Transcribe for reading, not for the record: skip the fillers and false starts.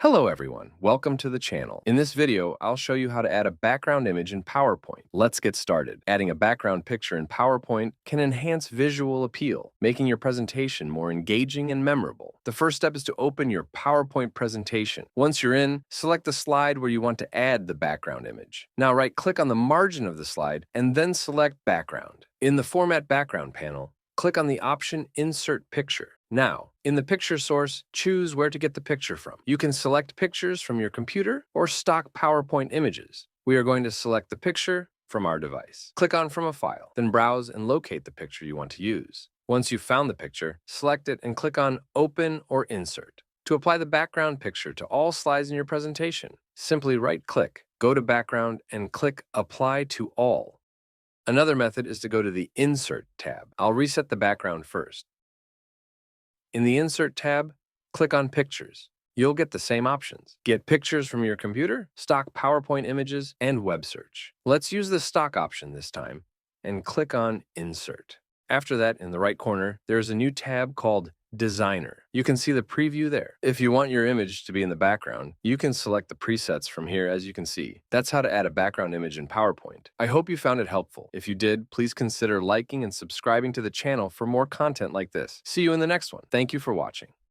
Hello everyone, welcome to the channel. In this video, I'll show you how to add a background image in PowerPoint. Let's get started. Adding a background picture in PowerPoint can enhance visual appeal, making your presentation more engaging and memorable. The first step is to open your PowerPoint presentation. Once you're in, select the slide where you want to add the background image. Now right-click on the margin of the slide and then select Background. In the Format Background panel, click on the option Insert Picture. Now, in the picture source, choose where to get the picture from. You can select pictures from your computer or stock PowerPoint images. We are going to select the picture from our device. Click on From a File, then browse and locate the picture you want to use. Once you've found the picture, select it and click on Open or Insert. To apply the background picture to all slides in your presentation, simply right-click, go to Background, and click Apply to All. Another method is to go to the Insert tab. I'll reset the background first. In the Insert tab, click on Pictures. You'll get the same options. Get pictures from your computer, stock PowerPoint images, and web search. Let's use the stock option this time and click on Insert. After that, in the right corner, there's a new tab called Designer. You can see the preview there. If you want your image to be in the background, you can select the presets from here, as you can see. That's how to add a background image in PowerPoint. I hope you found it helpful. If you did, please consider liking and subscribing to the channel for more content like this. See you in the next one. Thank you for watching.